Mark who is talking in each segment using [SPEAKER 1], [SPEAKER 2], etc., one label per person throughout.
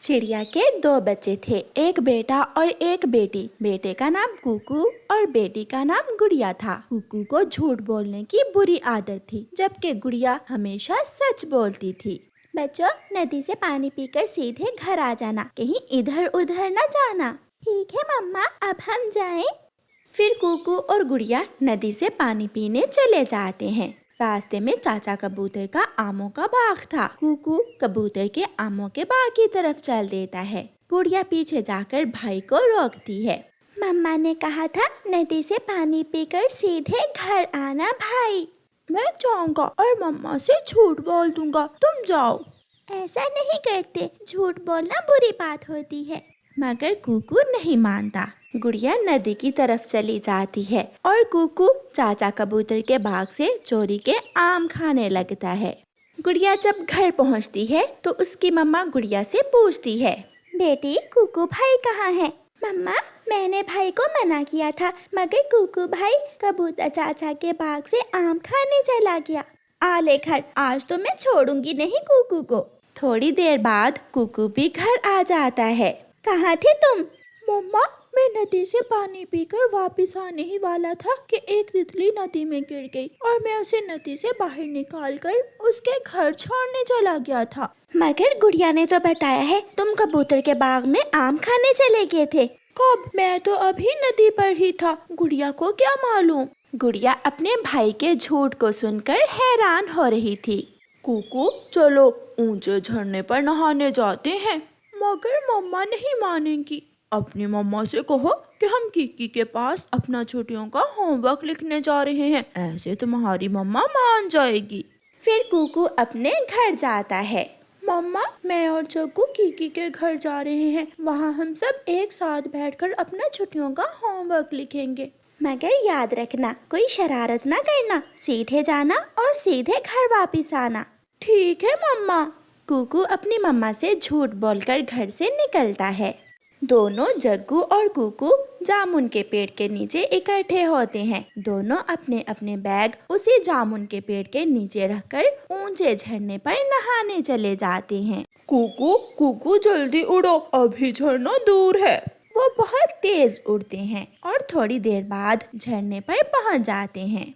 [SPEAKER 1] चिड़िया के दो बच्चे थे, एक बेटा और एक बेटी। बेटे का नाम कुकू और बेटी का नाम गुड़िया था। कुकू को झूठ बोलने की बुरी आदत थी, जबकि गुड़िया हमेशा सच बोलती थी। बच्चों, नदी से पानी पीकर सीधे घर आ जाना, कहीं इधर उधर न जाना। ठीक है मम्मा, अब हम जाएं? फिर कुकू और गुड़िया नदी से पानी पीने चले जाते हैं। रास्ते में चाचा कबूतर का आमों का बाग था। कुकू कबूतर के आमों के बाग की तरफ चल देता है। गुड़िया पीछे जाकर भाई को रोकती है। मम्मा ने कहा था नदी से पानी पीकर सीधे घर आना भाई। मैं जाऊंगा और मम्मा से झूठ बोल दूंगा, तुम जाओ। ऐसा नहीं करते, झूठ बोलना बुरी बात होती है। मगर कुकू नहीं मानता। गुड़िया नदी की तरफ चली जाती है और कुकू चाचा कबूतर के बाग से चोरी के आम खाने लगता है। गुड़िया जब घर पहुंचती है तो उसकी मम्मा गुड़िया से पूछती है, बेटी कुकू भाई कहाँ है? मम्मा, मैंने भाई को मना किया था, मगर कुकू भाई कबूतर चाचा के बाग से आम खाने चला गया। आ ले घर, आज तो मैं छोड़ूंगी नहीं कुकू को। थोड़ी देर बाद कुकू भी घर आ जाता है। कहाँ थे तुम? मम्मा, मैं नदी से पानी पीकर वापस आने ही वाला था कि एक तितली नदी में गिर गई और मैं उसे नदी से बाहर निकालकर उसके घर छोड़ने चला गया था। मगर गुड़िया ने तो बताया है तुम कबूतर के बाग में आम खाने चले गए थे। कब? मैं तो अभी नदी पर ही था, गुड़िया को क्या मालूम। गुड़िया अपने भाई के झूठ को सुनकर हैरान हो रही थी। कुकू, चलो ऊंचे झरने पर नहाने जाते हैं। मगर मम्मा नहीं मानेंगी। अपनी मम्मा से कहो कि हम किकी के पास अपना छुट्टियों का होमवर्क लिखने जा रहे हैं, ऐसे तुम्हारी मम्मा मान जाएगी। फिर कुकू अपने घर जाता है। मम्मा, मैं और जग्गू किकी के घर जा रहे हैं, वहाँ हम सब एक साथ बैठकर अपना छुट्टियों का होमवर्क लिखेंगे। मगर याद रखना, कोई शरारत ना करना, सीधे जाना और सीधे घर वापस आना। ठीक है मम्मा। कुकू अपनी मम्मा से झूठ बोलकर घर से निकलता है। दोनों जग्गू और कुकू जामुन के पेड़ के नीचे इकट्ठे होते हैं। दोनों अपने अपने बैग उसी जामुन के पेड़ के नीचे रखकर ऊंचे झरने पर नहाने चले जाते हैं। कुकू, कुकू जल्दी उड़ो, अभी झरना दूर है। वो बहुत तेज उड़ते हैं और थोड़ी देर बाद झरने पर पहुंच जाते हैं।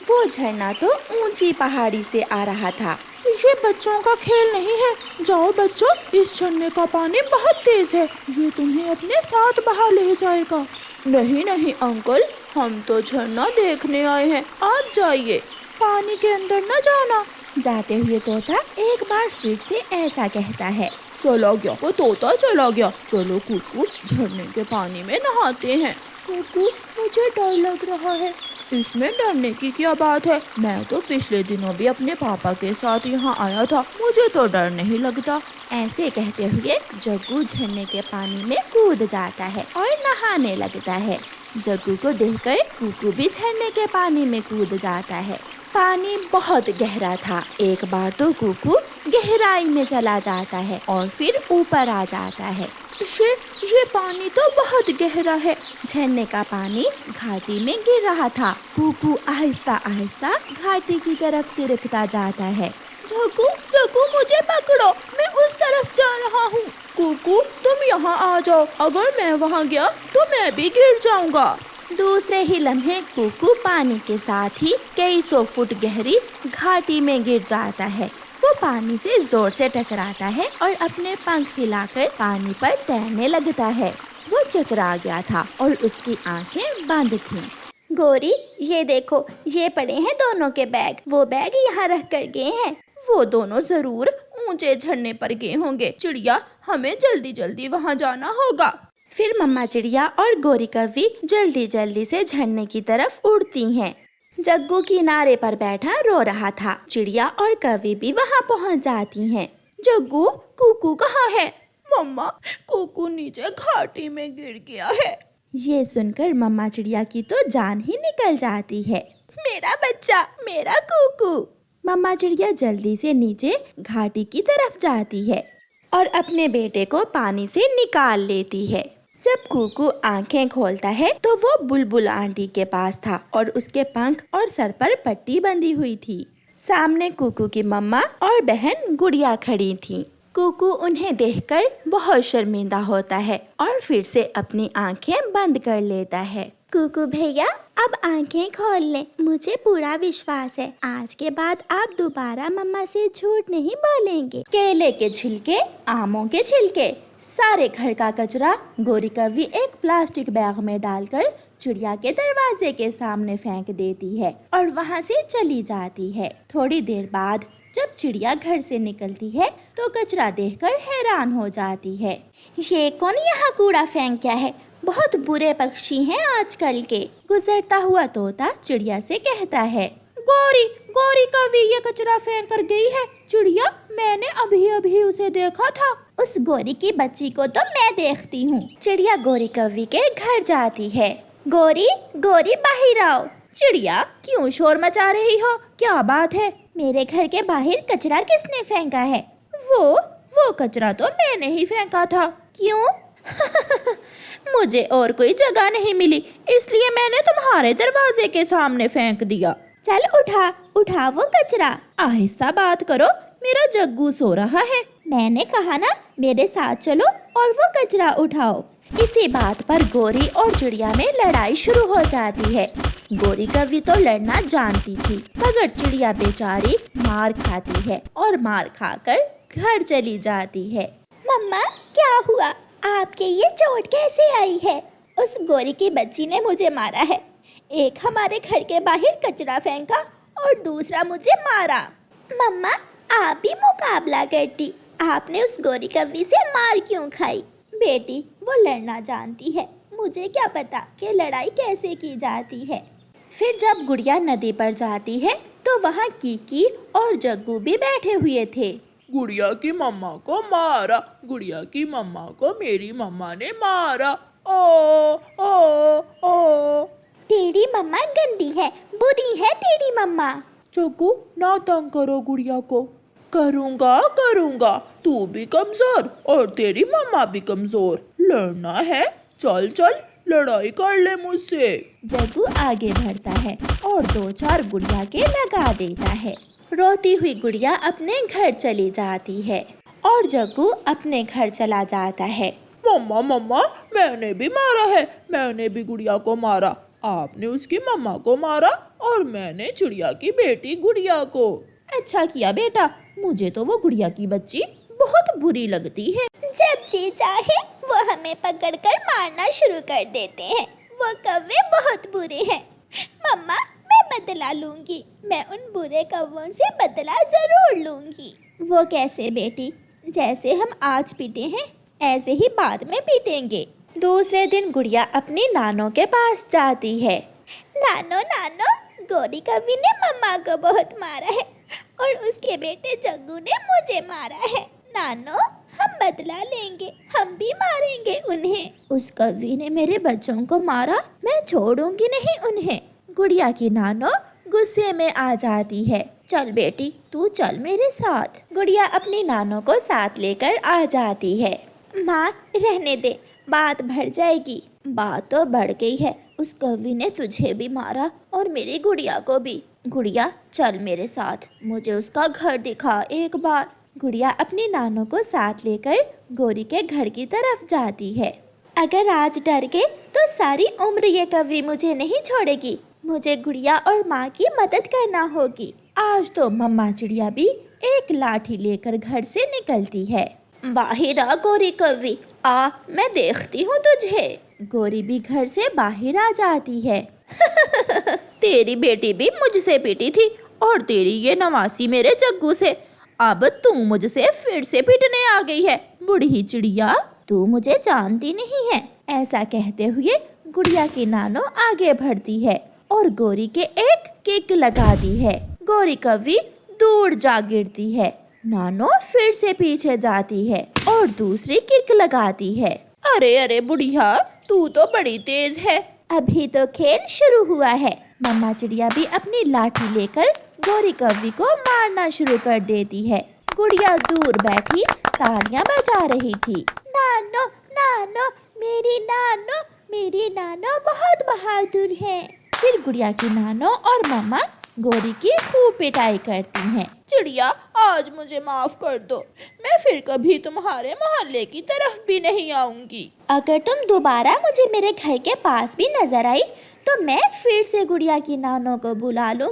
[SPEAKER 1] वो झरना तो ऊंची पहाड़ी से आ रहा था। ये बच्चों का खेल नहीं है, जाओ बच्चों, इस झरने का पानी बहुत तेज है, ये तुम्हें अपने साथ बहा ले जाएगा। नहीं नहीं अंकल, हम तो झरना देखने आए हैं, आप जाइए, पानी के अंदर न जाना। जाते हुए तोता एक बार फिर से ऐसा कहता है। चला गया वो तोता, चला गया। चलो कुकू, झरने के पानी में नहाते हैं। कुकू, मुझे डर लग रहा है। इसमें डरने की क्या बात है, मैं तो पिछले दिनों भी अपने पापा के साथ यहाँ आया था, मुझे तो डर नहीं लगता। ऐसे कहते हुए जग्गू झरने के पानी में कूद जाता है और नहाने लगता है। जग्गू को देखकर कुकू भी झरने के पानी में कूद जाता है। पानी बहुत गहरा था। एक बार तो कुकू गहराई में चला जाता है और फिर ऊपर आ जाता है। ये पानी तो बहुत गहरा है। झरने का पानी घाटी में गिर रहा था। कुकू आहिस्ता आहिस्ता घाटी की तरफ सिरकता जाता है। जग्गू, जग्गू मुझे पकड़ो, मैं उस तरफ जा रहा हूँ। कुकू, तुम यहाँ आ जाओ, अगर मैं वहाँ गया तो मैं भी गिर जाऊँगा। दूसरे ही लम्हे कुकू पानी के साथ ही कई सौ फुट गहरी घाटी में गिर जाता है। वो पानी से जोर से टकराता है और अपने पंख हिलाकर पानी पर तैरने लगता है। वो चकरा गया था और उसकी आंखें बंद थीं। गोरी, ये देखो, ये पड़े हैं दोनों के बैग। वो बैग यहाँ रख कर गए हैं। वो दोनों जरूर ऊंचे झरने पर गए होंगे। चिड़िया, हमें जल्दी जल्दी वहाँ जाना होगा। फिर मम्मा चिड़िया और गोरी कौवी जल्दी जल्दी से झरने की तरफ उड़ती हैं। जग्गू किनारे पर बैठा रो रहा था। चिड़िया और कौवी भी वहाँ पहुँच जाती हैं। जग्गू, कुकू कहाँ है? मम्मा, कुकू नीचे घाटी में गिर गया है। ये सुनकर मम्मा चिड़िया की तो जान ही निकल जाती है। मेरा बच्चा, मेरा कुकू। मम्मा चिड़िया जल्दी से नीचे घाटी की तरफ जाती है और अपने बेटे को पानी से निकाल लेती है। जब कुकू आंखें खोलता है तो वो बुलबुल आंटी के पास था और उसके पंख और सर पर पट्टी बंधी हुई थी। सामने कुकू की मम्मा और बहन गुड़िया खड़ी थी। कुकू उन्हें देखकर बहुत शर्मिंदा होता है और फिर से अपनी आंखें बंद कर लेता है। कुकू भैया, अब आंखें खोल लें। मुझे पूरा विश्वास है आज के बाद आप दोबारा मम्मा से झूठ नहीं बोलेंगे। केले के छिलके, आमों के छिलके, सारे घर का कचरा गोरी कौवी एक प्लास्टिक बैग में डालकर चिड़िया के दरवाजे के सामने फेंक देती है और वहाँ से चली जाती है। थोड़ी देर बाद जब चिड़िया घर से निकलती है तो कचरा देखकर हैरान हो जाती है। ये कौन यहाँ कूड़ा फेंक क्या है? बहुत बुरे पक्षी हैं आजकल के। गुजरता हुआ तोता चिड़िया से कहता है, गोरी गोरी कौवी ये कचरा फेंक कर गई है। चिड़िया, मैंने अभी अभी उसे देखा था। उस गोरी की बच्ची को तो मैं देखती हूँ। चिड़िया गोरी कौवी के घर जाती है। गोरी गोरी बाहर आओ। चिड़िया, क्यों शोर मचा रही हो? क्या बात है? मेरे घर के बाहर कचरा किसने फेंका है? वो कचरा तो मैंने ही फेंका था। क्यों? मुझे और कोई जगह नहीं मिली, इसलिए मैंने तुम्हारे दरवाजे के सामने फेंक दिया। चल उठा वो कचरा। आहिस्ता बात करो, मेरा जग्गू सो रहा है। मैंने कहा ना, मेरे साथ चलो और वो कचरा उठाओ। इसी बात पर गोरी और चिड़िया में लड़ाई शुरू हो जाती है। गोरी कौवी तो लड़ना जानती थी, मगर चिड़िया बेचारी मार खाती है और मार खाकर घर चली जाती है। मम्मा, क्या हुआ? आपके ये चोट कैसे आई है? उस गोरी की बच्ची ने मुझे मारा है। एक हमारे घर के बाहर कचरा फेंका और दूसरा मुझे मारा। मम्मा, आप भी मुकाबला करती। आपने उस गोरी कौवी से मार क्यों खाई? बेटी, वो लड़ना जानती है, मुझे क्या पता कि लड़ाई कैसे की जाती है। फिर जब गुड़िया नदी पर जाती है तो वहाँ कीकी और जग्गू भी बैठे हुए थे।
[SPEAKER 2] गुड़िया की मम्मा को मारा, गुड़िया की मम्मा को मेरी मम्मा ने मारा। ओ ओ ओ।
[SPEAKER 1] तेरी मम्मा गंदी है, बुरी है तेरी मम्मा।
[SPEAKER 2] जग्गू, ना तंग करो गुड़िया को। करूँगा, तू भी कमजोर और तेरी मम्मा भी कमजोर। लड़ना है? चल लड़ाई कर ले मुझसे।
[SPEAKER 1] जग्गू आगे बढ़ता है और 2-4 गुड़िया के लगा देता है। रोती हुई गुड़िया अपने घर चली जाती है और जग्गू अपने घर चला जाता है।
[SPEAKER 2] मम्मा, मैंने भी मारा है, मैंने भी गुड़िया को मारा। आपने उसकी मम्मा को मारा और मैंने चिड़िया की बेटी गुड़िया को।
[SPEAKER 1] अच्छा किया बेटा, मुझे तो वो गुड़िया की बच्ची बहुत बुरी लगती है। जब जी चाहे वो हमें पकड़कर मारना शुरू कर देते हैं। वो कौवे बहुत बुरे हैं। मम्मा, मैं बदला लूंगी। मैं उन बुरे कौवों से बदला जरूर लूंगी। वो कैसे बेटी? जैसे हम आज पीटे हैं ऐसे ही बाद में पीटेंगे। दूसरे दिन गुड़िया अपनी नानो के पास जाती है। नानो, गोरी कौवी ने मम्मा को बहुत मारा है और उसके बेटे जग्गू ने मुझे मारा है। नानो, हम बदला लेंगे, हम भी मारेंगे उन्हें। उस कौवी ने मेरे बच्चों को मारा, मैं छोड़ूंगी नहीं उन्हें। गुड़िया की नानो गुस्से में आ जाती है। चल बेटी, तू चल मेरे साथ। गुड़िया अपनी नानो को साथ लेकर आ जाती है। माँ, रहने दे, बात बढ़ जाएगी। बात तो बढ़ गई है, उस कौवी ने तुझे भी मारा और मेरी गुड़िया को भी। गुड़िया, चल मेरे साथ, मुझे उसका घर दिखा एक बार। गुड़िया अपनी नानो को साथ लेकर गोरी के घर की तरफ जाती है। अगर आज डर गए तो सारी उम्र ये कौवी मुझे नहीं छोड़ेगी। मुझे गुड़िया और माँ की मदद करना होगी। आज तो मम्मा चिड़िया भी एक लाठी लेकर घर से निकलती है। बाहर आ गोरी कौवी, आ, मैं देखती हूँ तुझे। गोरी भी घर से बाहर आ जाती है। तेरी बेटी भी मुझसे पीटी थी और तेरी ये नवासी मेरे जग्गू से। अब तू मुझसे फिर से पीटने आ गई है। बूढ़ी चिड़िया, तू मुझे जानती नहीं है। ऐसा कहते हुए गुड़िया की नानो आगे बढ़ती है और गोरी के एक किक लगाती है। गोरी कौवी दूर जा गिरती है। नानो फिर से पीछे जाती है और दूसरी किक लगाती है। अरे बुढ़िया, तू तो बड़ी तेज है। अभी तो खेल शुरू हुआ है। मम्मा चिड़िया भी अपनी लाठी लेकर गोरी कौवी को मारना शुरू कर देती है। गुड़िया दूर बैठी तालियां बजा रही थी। नानो, मेरी नानो बहुत बहादुर है। फिर गुड़िया की नानो और मम्मा गौरी की खूब पिटाई करती हैं।
[SPEAKER 2] चिड़िया, आज मुझे माफ कर दो, मैं फिर कभी तुम्हारे मोहल्ले की तरफ भी नहीं आऊंगी।
[SPEAKER 1] अगर तुम दोबारा मुझे मेरे घर के पास भी नजर आई तो मैं फिर से गुड़िया की नानों को बुला लूंगी।